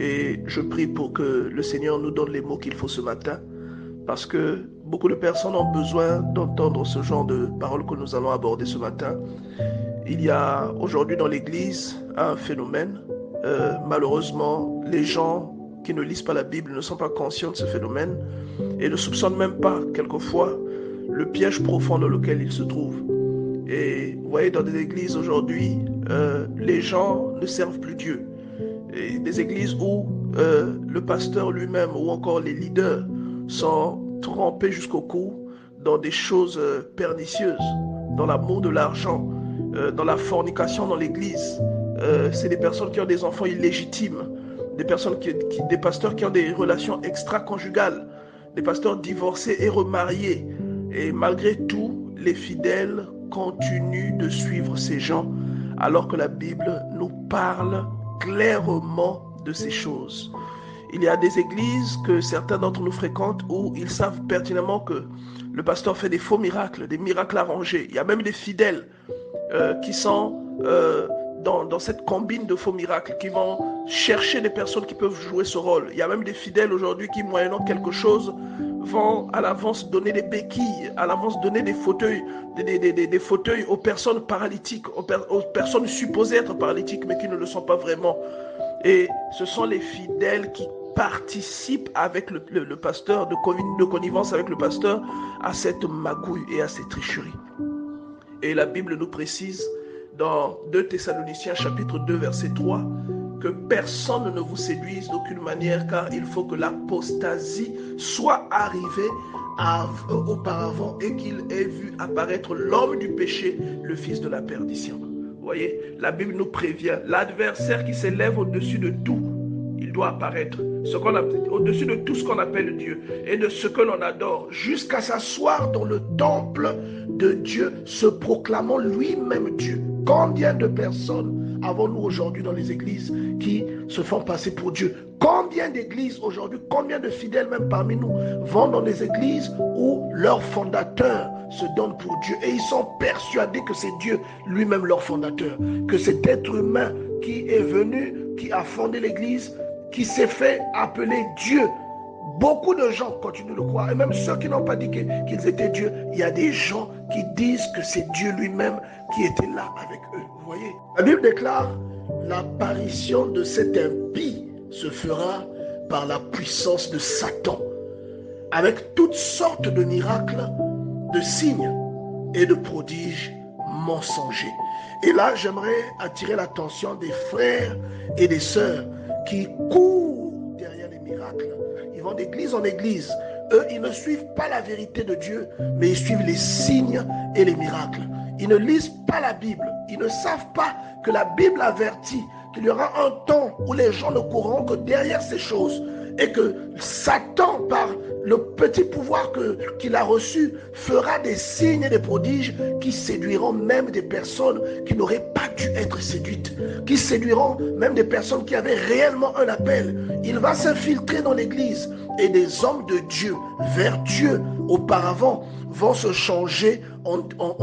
Et je prie pour que le Seigneur nous donne les mots qu'il faut ce matin, parce que beaucoup de personnes ont besoin d'entendre ce genre de paroles que nous allons aborder ce matin. Il y a aujourd'hui dans l'Église un phénomène. Malheureusement, les gens qui ne lisent pas la Bible ne sont pas conscients de ce phénomène et ne soupçonnent même pas, quelquefois, le piège profond dans lequel ils se trouvent. Et vous voyez, dans des églises aujourd'hui, les gens ne servent plus Dieu. Et des églises où le pasteur lui-même ou encore les leaders sont trempés jusqu'au cou dans des choses pernicieuses, dans l'amour de l'argent, dans la fornication dans l'église. C'est des personnes qui ont des enfants illégitimes, des pasteurs qui ont des relations extra-conjugales, des pasteurs divorcés et remariés. Et malgré tout, les fidèles continuent de suivre ces gens, alors que la Bible nous parle clairement de ces choses. Il y a des églises que certains d'entre nous fréquentent où ils savent pertinemment que le pasteur fait des faux miracles, des miracles arrangés. Il y a même des fidèles qui sont dans cette combine de faux miracles, qui vont chercher des personnes qui peuvent jouer ce rôle. Il y a même des fidèles aujourd'hui qui, moyennant quelque chose, vont à l'avance donner des béquilles, à l'avance donner des fauteuils, des fauteuils aux personnes paralytiques, aux personnes supposées être paralytiques, mais qui ne le sont pas vraiment. Et ce sont les fidèles qui participent avec le pasteur, de connivence avec le pasteur, à cette magouille et à ces tricheries. Et la Bible nous précise dans 2 Thessaloniciens chapitre 2 verset 3 que personne ne vous séduise d'aucune manière, car il faut que l'apostasie soit arrivée auparavant et qu'il ait vu apparaître l'homme du péché, le fils de la perdition. Vous voyez, la Bible nous prévient, l'adversaire qui s'élève au-dessus de tout, il doit apparaître, au-dessus de tout ce qu'on appelle Dieu et de ce que l'on adore, jusqu'à s'asseoir dans le temple de Dieu, se proclamant lui-même Dieu. Combien de personnes avons-nous aujourd'hui dans les églises qui se font passer pour Dieu? Combien d'églises aujourd'hui, combien de fidèles même parmi nous vont dans des églises où leur fondateur se donne pour Dieu et ils sont persuadés que c'est Dieu lui-même leur fondateur, que cet être humain qui est venu, qui a fondé l'église, qui s'est fait appeler Dieu. Beaucoup de gens continuent de le croire, et même ceux qui n'ont pas dit qu'ils étaient Dieu, il y a des gens qui disent que c'est Dieu lui-même qui était là avec eux. Vous voyez, la Bible déclare l'apparition de cet impie se fera par la puissance de Satan, avec toutes sortes de miracles, de signes et de prodiges mensongers. Et là, j'aimerais attirer l'attention des frères et des sœurs qui courent derrière les miracles. Ils vont d'église en église. Eux, ils ne suivent pas la vérité de Dieu, mais ils suivent les signes et les miracles. Ils ne lisent pas la Bible. Ils ne savent pas que la Bible avertit qu'il y aura un temps où les gens ne courront que derrière ces choses et que Satan, par le petit pouvoir qu'il a reçu, fera des signes et des prodiges qui séduiront même des personnes qui n'auraient pas dû être séduites, qui séduiront même des personnes qui avaient réellement un appel. Il va s'infiltrer dans l'église et des hommes de Dieu, vertueux auparavant, vont se changer en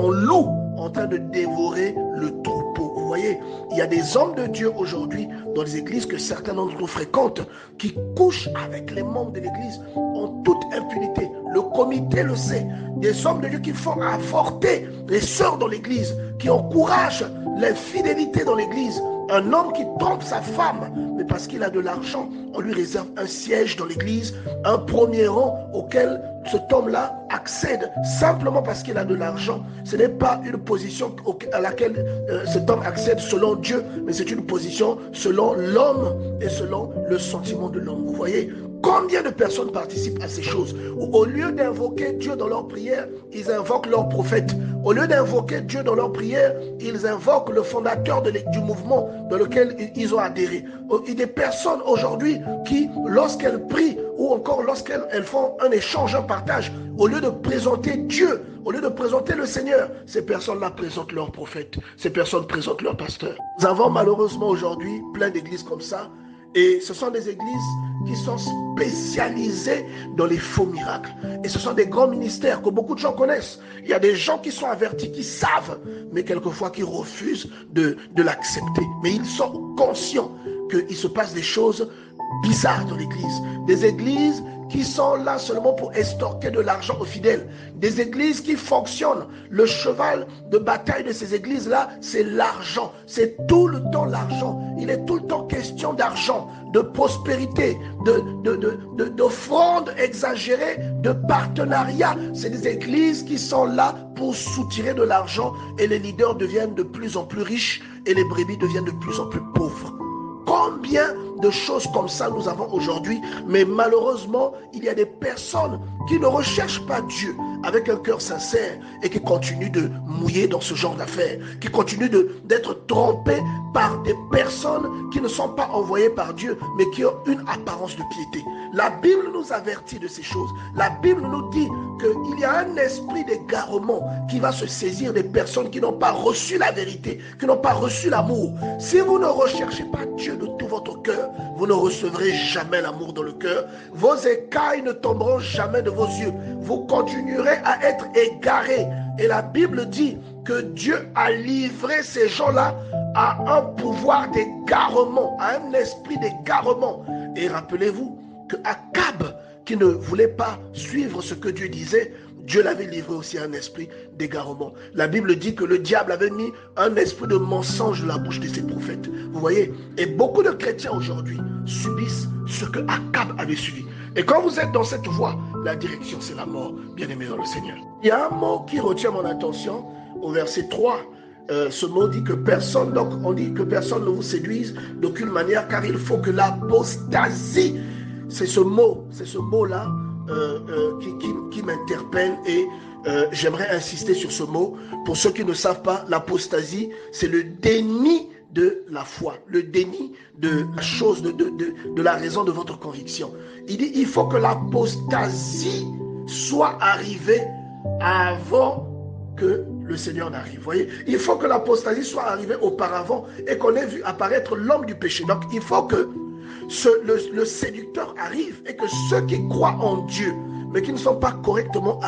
loup en train de dévorer le troupeau. Vous voyez, il y a des hommes de Dieu aujourd'hui dans les églises que certains d'entre nous fréquentent qui couchent avec les membres de l'église en toute impunité. Le comité le sait. Des hommes de Dieu qui font avorter les sœurs dans l'église, qui encouragent l'infidélité dans l'église. Un homme qui trompe sa femme, mais parce qu'il a de l'argent, on lui réserve un siège dans l'église, un premier rang auquel cet homme-là accède simplement parce qu'il a de l'argent. Ce n'est pas une position à laquelle cet homme accède selon Dieu, mais c'est une position selon l'homme et selon le sentiment de l'homme. Vous voyez, combien de personnes participent à ces choses où au lieu d'invoquer Dieu dans leur prière, ils invoquent leur prophète. Au lieu d'invoquer Dieu dans leur prière, ils invoquent le fondateur du mouvement dans lequel ils ont adhéré. Il y a des personnes aujourd'hui qui, lorsqu'elles prient ou encore lorsqu'elles font un échange, un partage, au lieu de présenter Dieu, au lieu de présenter le Seigneur, ces personnes-là présentent leur prophète, ces personnes présentent leur pasteur. Nous avons malheureusement aujourd'hui plein d'églises comme ça, et ce sont des églises qui sont spécialisées dans les faux miracles. Et ce sont des grands ministères que beaucoup de gens connaissent. Il y a des gens qui sont avertis, qui savent, mais quelquefois qui refusent de l'accepter. Mais ils sont conscients qu'il se passe des choses bizarres dans l'église. Des églises qui sont là seulement pour extorquer de l'argent aux fidèles. Des églises qui fonctionnent. Le cheval de bataille de ces églises-là, c'est l'argent. C'est tout le temps l'argent. Il est tout le temps question d'argent, de prospérité, d'offrandes exagérées, de partenariats. C'est des églises qui sont là pour soutirer de l'argent et les leaders deviennent de plus en plus riches et les brebis deviennent de plus en plus pauvres. Combien de choses comme ça nous avons aujourd'hui, mais malheureusement, il y a des personnes qui ne recherchent pas Dieu avec un cœur sincère et qui continuent de mouiller dans ce genre d'affaires, qui continuent d'être trompées par des personnes qui ne sont pas envoyées par Dieu, mais qui ont une apparence de piété. La Bible nous avertit de ces choses. La Bible nous dit qu'il y a un esprit d'égarement qui va se saisir des personnes qui n'ont pas reçu la vérité, qui n'ont pas reçu l'amour. Si vous ne recherchez pas Dieu de tout votre cœur, vous ne recevrez jamais l'amour dans le cœur. Vos écailles ne tomberont jamais de vos yeux. Vous continuerez à être égarés. Et la Bible dit que Dieu a livré ces gens-là à un pouvoir d'égarement, à un esprit d'égarement. Et rappelez-vous que Akab, qui ne voulait pas suivre ce que Dieu disait, Dieu l'avait livré aussi à un esprit d'égarement. La Bible dit que le diable avait mis un esprit de mensonge dans la bouche de ses prophètes. Vous voyez? Et beaucoup de chrétiens aujourd'hui subissent ce que Akab avait suivi. Et quand vous êtes dans cette voie, la direction c'est la mort, bien-aimé dans le Seigneur. Il y a un mot qui retient mon attention au verset 3. Ce mot dit que personne, donc on dit que personne ne vous séduise d'aucune manière, car il faut que l'apostasie, c'est ce mot-là qui m'interpelle et j'aimerais insister sur ce mot. Pour ceux qui ne savent pas, l'apostasie, c'est le déni de la foi, le déni de la chose, de la raison de votre conviction. Il dit, il faut que l'apostasie soit arrivée avant que le Seigneur n'arrive. Vous voyez, il faut que l'apostasie soit arrivée auparavant et qu'on ait vu apparaître l'homme du péché. Donc, il faut que le séducteur arrive et que ceux qui croient en Dieu, mais qui ne sont pas correctement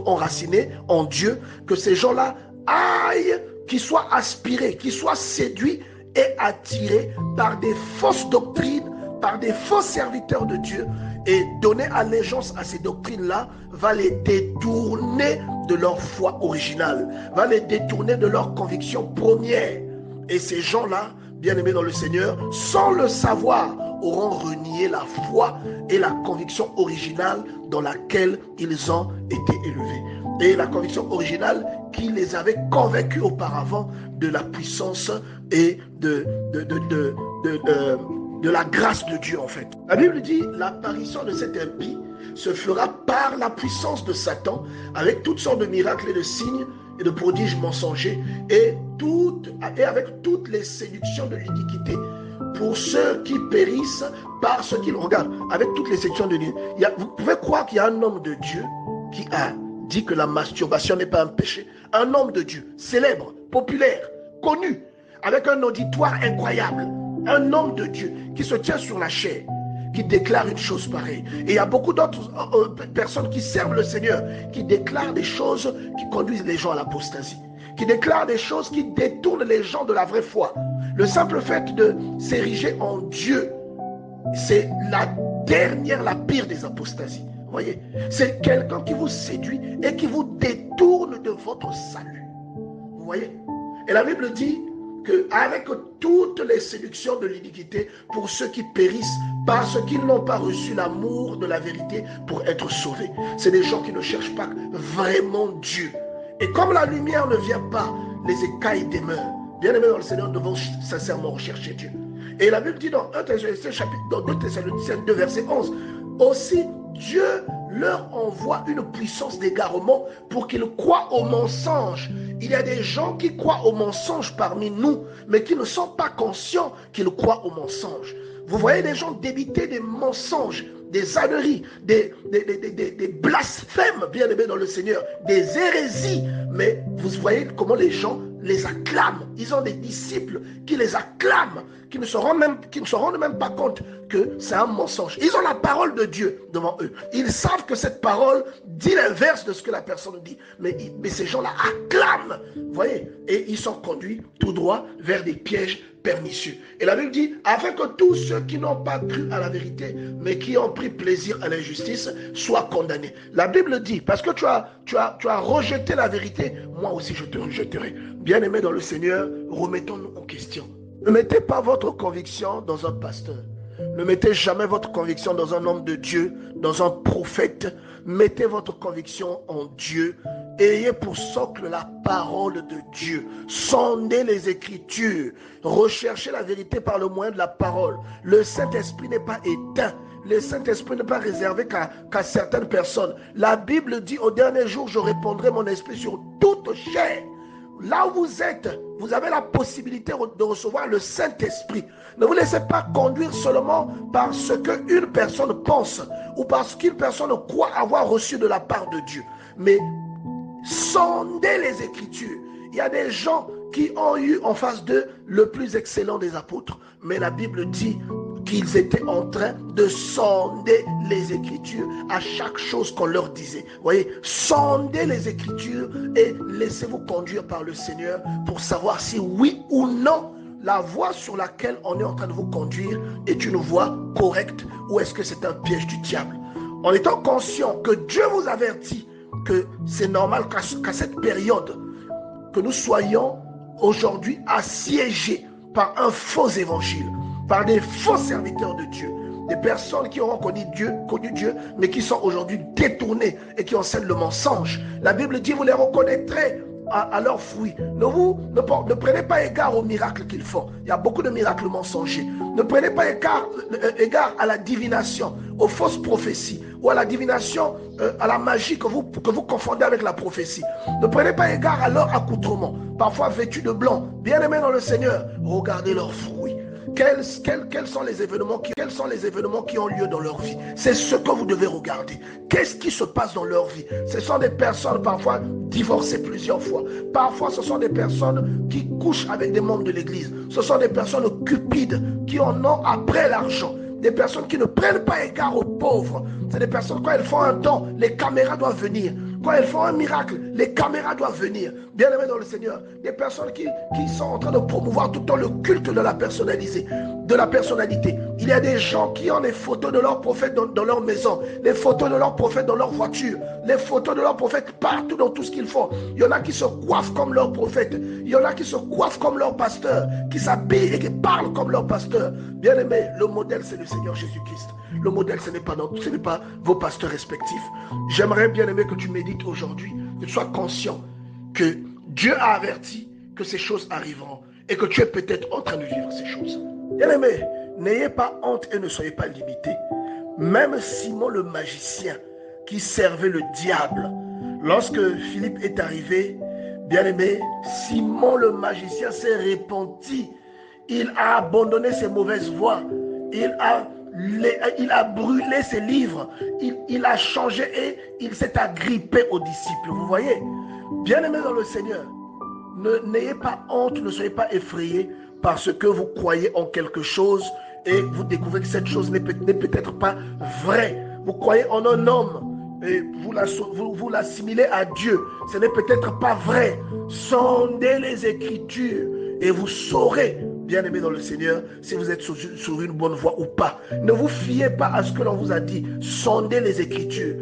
enracinés en Dieu, que ces gens-là aillent, qu'ils soient aspirés, qu'ils soient séduits et attirés par des fausses doctrines, par des faux serviteurs de Dieu, et donner allégeance à ces doctrines-là va les détourner de leur foi originale, va les détourner de leur conviction première. Et ces gens-là, bien-aimés dans le Seigneur, sans le savoir, auront renié la foi et la conviction originale dans laquelle ils ont été élevés. Et la conviction originale qui les avait convaincus auparavant de la puissance et de la grâce de Dieu en fait. La Bible dit l'apparition de cet impie se fera par la puissance de Satan avec toutes sortes de miracles et de signes et de prodiges mensongers et avec toutes les séductions de l'iniquité pour ceux qui périssent par ceux qui le regardent. Avec toutes les séductions de l'iniquité. Vous pouvez croire qu'il y a un homme de Dieu qui a dit que la masturbation n'est pas un péché. Un homme de Dieu, célèbre, populaire, connu, avec un auditoire incroyable. Un homme de Dieu qui se tient sur la chair, qui déclare une chose pareille. Et il y a beaucoup d'autres personnes qui servent le Seigneur, qui déclarent des choses qui conduisent les gens à l'apostasie, qui déclarent des choses qui détournent les gens de la vraie foi. Le simple fait de s'ériger en Dieu, c'est la pire des apostasies. Vous voyez, c'est quelqu'un qui vous séduit et qui vous détourne de votre salut. Vous voyez? Et la Bible dit qu'avec toutes les séductions de l'iniquité pour ceux qui périssent parce qu'ils n'ont pas reçu l'amour de la vérité pour être sauvés. C'est des gens qui ne cherchent pas vraiment Dieu. Et comme la lumière ne vient pas, les écailles demeurent. Bien-aimés dans le Seigneur, nous devons sincèrement rechercher Dieu. Et la Bible dit dans 2 Thessaloniciens 2, verset 11, aussi Dieu leur envoie une puissance d'égarement pour qu'ils croient aux mensonges. Il y a des gens qui croient aux mensonges parmi nous, mais qui ne sont pas conscients qu'ils croient aux mensonges. Vous voyez des gens débiter des mensonges, des âneries, des blasphèmes, bien aimés dans le Seigneur, des hérésies. Mais vous voyez comment les gens les acclament. Ils ont des disciples qui les acclament, qui ne se rendent même pas compte que c'est un mensonge. Ils ont la parole de Dieu devant eux. Ils savent que cette parole dit l'inverse de ce que la personne dit. Mais ces gens-là acclament, vous voyez, et ils sont conduits tout droit vers des pièges pernicieux. Et la Bible dit, afin que tous ceux qui n'ont pas cru à la vérité, mais qui ont pris plaisir à l'injustice, soient condamnés. La Bible dit, parce que tu as rejeté la vérité, moi aussi je te rejetterai. Bien-aimés dans le Seigneur, remettons-nous en question. Ne mettez pas votre conviction dans un pasteur. Ne mettez jamais votre conviction dans un homme de Dieu, dans un prophète. Mettez votre conviction en Dieu. Ayez pour socle la parole de Dieu. Sondez les Écritures. Recherchez la vérité par le moyen de la parole. Le Saint-Esprit n'est pas éteint. Le Saint-Esprit n'est pas réservé qu'à certaines personnes. La Bible dit, au dernier jour, je répandrai mon esprit sur toute chair. Là où vous êtes, vous avez la possibilité de recevoir le Saint-Esprit. Ne vous laissez pas conduire seulement par ce qu'une personne pense ou parce qu'une personne croit avoir reçu de la part de Dieu. Mais sondez les Écritures. Il y a des gens qui ont eu en face d'eux le plus excellent des apôtres. Mais la Bible dit qu'ils étaient en train de sonder les Écritures à chaque chose qu'on leur disait. Vous voyez, sondez les Écritures et laissez-vous conduire par le Seigneur pour savoir si oui ou non la voie sur laquelle on est en train de vous conduire est une voie correcte ou est-ce que c'est un piège du diable. En étant conscient que Dieu vous avertit que c'est normal qu'à cette période que nous soyons aujourd'hui assiégés par un faux évangile, par des faux serviteurs de Dieu, des personnes qui auront connu Dieu, mais qui sont aujourd'hui détournées et qui enseignent le mensonge. La Bible dit, vous les reconnaîtrez à leurs fruits. Ne prenez pas égard aux miracles qu'ils font. Il y a beaucoup de miracles mensongers. Ne prenez pas égard à la divination, aux fausses prophéties ou à la divination, à la magie que vous confondez avec la prophétie. Ne prenez pas égard à leur accoutrement, parfois vêtus de blanc. Bien-aimés dans le Seigneur, regardez leurs fruits. Quels sont les événements qui ont lieu dans leur vie? C'est ce que vous devez regarder. Qu'est-ce qui se passe dans leur vie? Ce sont des personnes parfois divorcées plusieurs fois. Parfois, ce sont des personnes qui couchent avec des membres de l'église. Ce sont des personnes cupides qui en ont après l'argent. Des personnes qui ne prennent pas égard aux pauvres. C'est des personnes, quand elles font un don, les caméras doivent venir. Quand elles font un miracle, les caméras doivent venir. Bien-aimés dans le Seigneur, des personnes qui sont en train de promouvoir tout le temps le culte de la personnalité. Il y a des gens qui ont des photos de leurs prophètes dans leur maison, les photos de leurs prophètes dans leur voiture, les photos de leurs prophètes partout dans tout ce qu'ils font. Il y en a qui se coiffent comme leurs prophètes. Il y en a qui se coiffent comme leurs pasteurs, qui s'habillent et qui parlent comme leurs pasteurs. Bien-aimés, le modèle c'est le Seigneur Jésus-Christ. Le modèle ce n'est pas vos pasteurs respectifs. J'aimerais bien aimer que tu médites aujourd'hui, que tu sois conscient que Dieu a averti que ces choses arriveront et que tu es peut-être en train de vivre ces choses. Bien-aimés, n'ayez pas honte et ne soyez pas limités. Même Simon le magicien qui servait le diable, lorsque Philippe est arrivé, bien-aimé, Simon le magicien s'est repenti. Il a abandonné ses mauvaises voies. Il a brûlé ses livres. Il a changé et il s'est agrippé aux disciples. Vous voyez, bien-aimés dans le Seigneur, n'ayez pas honte, ne soyez pas effrayés parce que vous croyez en quelque chose et vous découvrez que cette chose n'est peut-être pas vraie. Vous croyez en un homme et vous l'assimilez à Dieu. Ce n'est peut-être pas vrai. Sondez les Écritures et vous saurez, bien-aimés dans le Seigneur, si vous êtes sur une bonne voie ou pas. Ne vous fiez pas à ce que l'on vous a dit. Sondez les Écritures.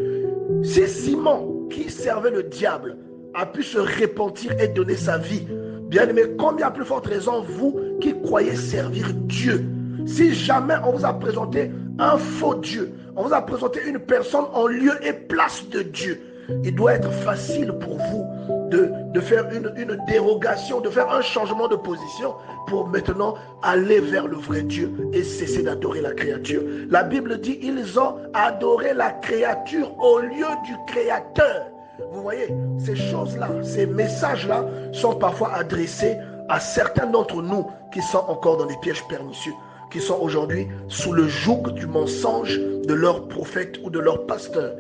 Si Simon, qui servait le diable, a pu se repentir et donner sa vie, bien-aimés, combien à plus forte raison vous qui croyez servir Dieu? Si jamais on vous a présenté un faux Dieu, on vous a présenté une personne en lieu et place de Dieu, il doit être facile pour vous de faire une dérogation, de faire un changement de position pour maintenant aller vers le vrai Dieu et cesser d'adorer la créature. La Bible dit, ils ont adoré la créature au lieu du Créateur. Vous voyez, ces choses-là, ces messages-là sont parfois adressés à certains d'entre nous qui sont encore dans des pièges pernicieux, qui sont aujourd'hui sous le joug du mensonge de leur prophète ou de leur pasteur.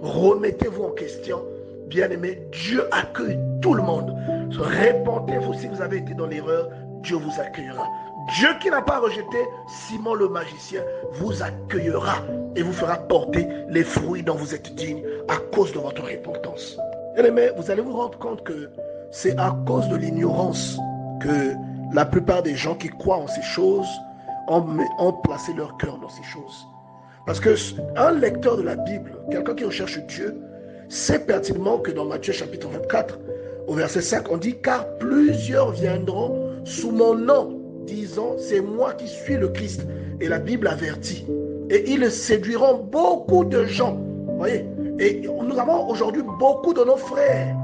Remettez-vous en question, bien-aimés. Dieu accueille tout le monde. Répentez-vous si vous avez été dans l'erreur, Dieu vous accueillera. Dieu qui n'a pas rejeté Simon le magicien vous accueillera et vous fera porter les fruits dont vous êtes digne à cause de votre repentance. Bien-aimés, vous allez vous rendre compte que c'est à cause de l'ignorance que la plupart des gens qui croient en ces choses ont placé leur cœur dans ces choses. Parce qu'un lecteur de la Bible, quelqu'un qui recherche Dieu, sait pertinemment que dans Matthieu chapitre 24, au verset 5, on dit « Car plusieurs viendront sous mon nom, disant, c'est moi qui suis le Christ. » Et la Bible avertit. Et ils séduiront beaucoup de gens. Vous voyez? Et nous avons aujourd'hui beaucoup de nos frères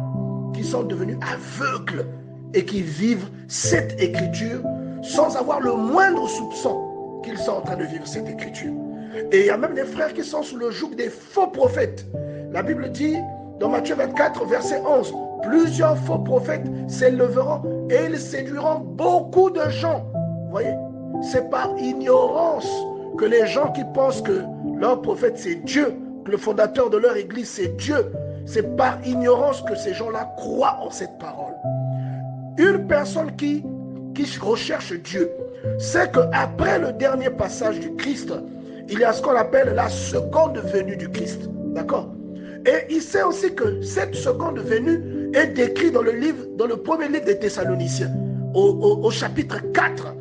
qui sont devenus aveugles et qui vivent cette écriture sans avoir le moindre soupçon qu'ils sont en train de vivre cette écriture. Et il y a même des frères qui sont sous le joug des faux prophètes. La Bible dit dans Matthieu 24, verset 11, « Plusieurs faux prophètes s'élèveront et ils séduiront beaucoup de gens. » Vous voyez, c'est par ignorance que les gens qui pensent que leur prophète c'est Dieu, que le fondateur de leur église c'est Dieu, c'est par ignorance que ces gens-là croient en cette parole. Une personne qui recherche Dieu sait qu'après le dernier passage du Christ, il y a ce qu'on appelle la seconde venue du Christ. D'accord? Et il sait aussi que cette seconde venue est décrite dans le premier livre des Thessaloniciens, au chapitre 4.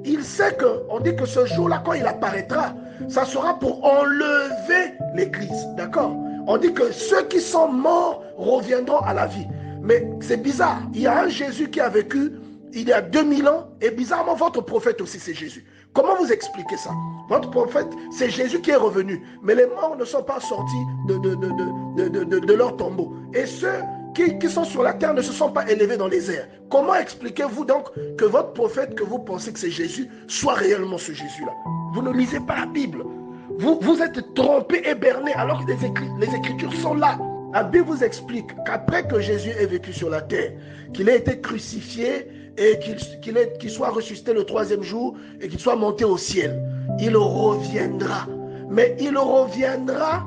Il sait qu'on dit que ce jour-là, quand il apparaîtra, ça sera pour enlever l'église. D'accord? On dit que ceux qui sont morts reviendront à la vie. Mais c'est bizarre. Il y a un Jésus qui a vécu il y a 2000 ans et bizarrement, votre prophète aussi, c'est Jésus. Comment vous expliquez ça? Votre prophète, c'est Jésus qui est revenu. Mais les morts ne sont pas sortis de leur tombeau. Et ceux qui sont sur la terre ne se sont pas élevés dans les airs. Comment expliquez-vous donc que votre prophète, que vous pensez que c'est Jésus, soit réellement ce Jésus-là? Vous ne lisez pas la Bible. Vous êtes trompé et berné alors que les Écritures sont là. La Bible vous explique qu'après que Jésus ait vécu sur la terre, qu'il ait été crucifié et qu'il soit ressuscité le troisième jour et qu'il soit monté au ciel, il reviendra. Mais il reviendra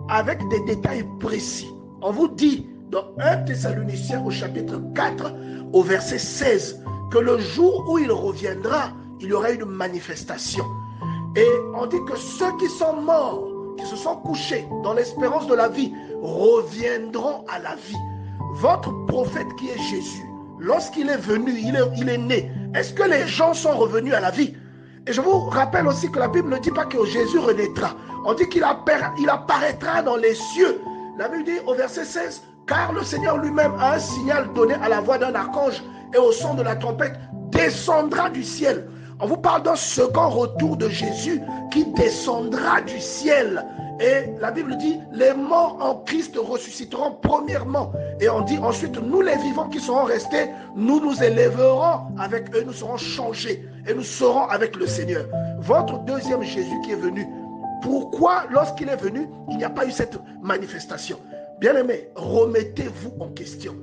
avec des détails précis. On vous dit dans 1 Thessaloniciens au chapitre 4 au verset 16 que le jour où il reviendra, il y aura une manifestation. Et on dit que ceux qui sont morts, qui se sont couchés dans l'espérance de la vie, reviendront à la vie. Votre prophète qui est Jésus, lorsqu'il est venu, il est né, est-ce que les gens sont revenus à la vie? Et je vous rappelle aussi que la Bible ne dit pas que Jésus renaîtra. On dit qu'il apparaîtra dans les cieux. La Bible dit au verset 16, car le Seigneur lui-même a un signal donné à la voix d'un archange et au son de la trompette descendra du ciel. On vous parle d'un second retour de Jésus qui descendra du ciel. Et la Bible dit, les morts en Christ ressusciteront premièrement. Et on dit ensuite, nous les vivants qui serons restés, nous nous élèverons avec eux, nous serons changés et nous serons avec le Seigneur. Votre deuxième Jésus qui est venu, pourquoi lorsqu'il est venu, il n'y a pas eu cette manifestation? Bien-aimés, remettez-vous en question.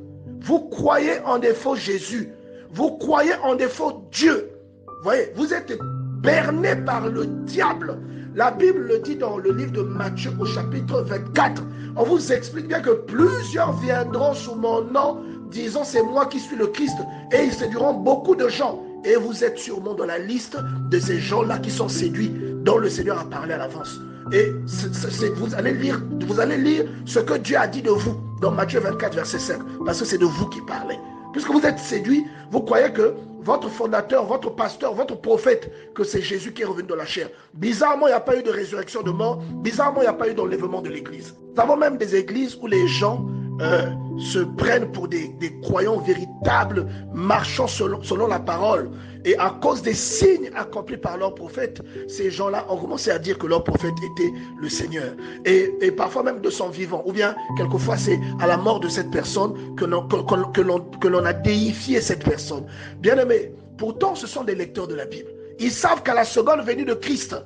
Vous croyez en des faux Jésus. Vous croyez en des faux Dieu. Vous voyez, vous êtes berné par le diable. La Bible le dit dans le livre de Matthieu au chapitre 24. On vous explique bien que plusieurs viendront sous mon nom, disant c'est moi qui suis le Christ, et ils séduiront beaucoup de gens. Et vous êtes sûrement dans la liste de ces gens-là qui sont séduits, dont le Seigneur a parlé à l'avance. Et vous allez lire ce que Dieu a dit de vous dans Matthieu 24, verset 5, parce que c'est de vous qui parlez. Puisque vous êtes séduits, vous croyez que votre fondateur, votre pasteur, votre prophète, que c'est Jésus qui est revenu dans la chair. Bizarrement, il n'y a pas eu de résurrection de mort. Bizarrement, il n'y a pas eu d'enlèvement de l'église. Nous avons même des églises où les gens se prennent pour des croyants véritables, marchant selon la parole. Et à cause des signes accomplis par leur prophète, ces gens-là ont commencé à dire que leur prophète était le Seigneur. Et parfois même de son vivant. Ou bien, quelquefois, c'est à la mort de cette personne que l'on a déifié cette personne. Bien aimé, pourtant, ce sont des lecteurs de la Bible. Ils savent qu'à la seconde venue de Christ,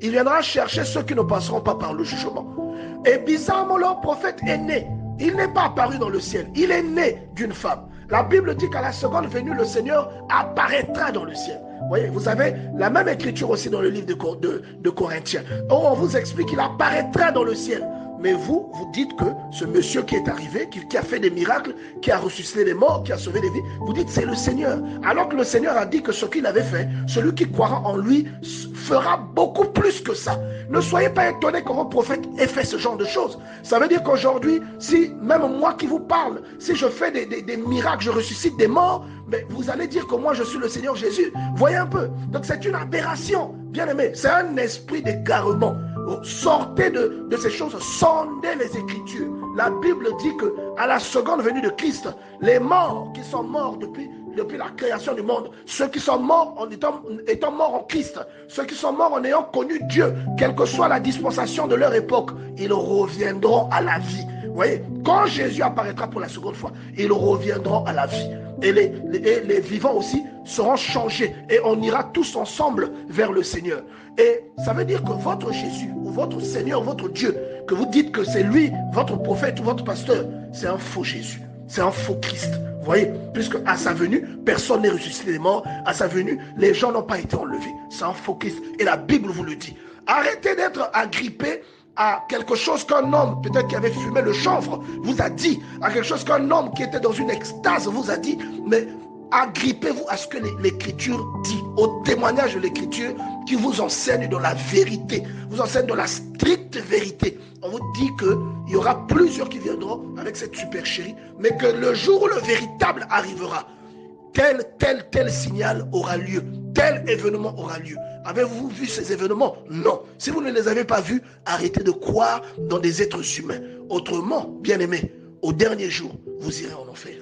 il viendra chercher ceux qui ne passeront pas par le jugement. Et bizarrement, leur prophète est né. Il n'est pas apparu dans le ciel. Il est né d'une femme. La Bible dit qu'à la seconde venue, le Seigneur apparaîtra dans le ciel. Vous voyez, vous avez la même écriture aussi dans le livre de Corinthiens. On vous explique qu'il apparaîtra dans le ciel. Mais vous dites que ce monsieur qui est arrivé, qui a fait des miracles, qui a ressuscité les morts, qui a sauvé des vies, vous dites c'est le Seigneur. Alors que le Seigneur a dit que ce qu'il avait fait, celui qui croira en lui fera beaucoup plus que ça. Ne soyez pas étonnés que vos prophètes aient fait ce genre de choses. Ça veut dire qu'aujourd'hui, si même moi qui vous parle, si je fais des miracles, je ressuscite des morts, mais vous allez dire que moi je suis le Seigneur Jésus. Voyez un peu. Donc c'est une aberration, bien aimé. C'est un esprit d'égarement. Sortez de ces choses, sondez les Écritures. La Bible dit que à la seconde venue de Christ, les morts qui sont morts depuis la création du monde, ceux qui sont morts en étant morts en Christ, ceux qui sont morts en ayant connu Dieu, quelle que soit la dispensation de leur époque, ils reviendront à la vie. Vous voyez, quand Jésus apparaîtra pour la seconde fois, ils reviendront à la vie. Et les vivants aussi seront changés. Et on ira tous ensemble vers le Seigneur. Et ça veut dire que votre Jésus, ou votre Seigneur, votre Dieu, que vous dites que c'est lui, votre prophète ou votre pasteur, c'est un faux Jésus. C'est un faux Christ. Vous voyez, puisque à sa venue, personne n'est ressuscité des morts. À sa venue, les gens n'ont pas été enlevés. C'est un faux Christ. Et la Bible vous le dit. Arrêtez d'être agrippés à quelque chose qu'un homme, peut-être qui avait fumé le chanvre, vous a dit, à quelque chose qu'un homme qui était dans une extase vous a dit, mais agrippez-vous à ce que l'Écriture dit, au témoignage de l'Écriture qui vous enseigne dans la vérité, vous enseigne dans la stricte vérité. On vous dit qu'il y aura plusieurs qui viendront avec cette supercherie, mais que le jour où le véritable arrivera, tel signal aura lieu, tel événement aura lieu. Avez-vous vu ces événements? Non. Si vous ne les avez pas vus, arrêtez de croire dans des êtres humains. Autrement, bien aimés, au dernier jour, vous irez en enfer.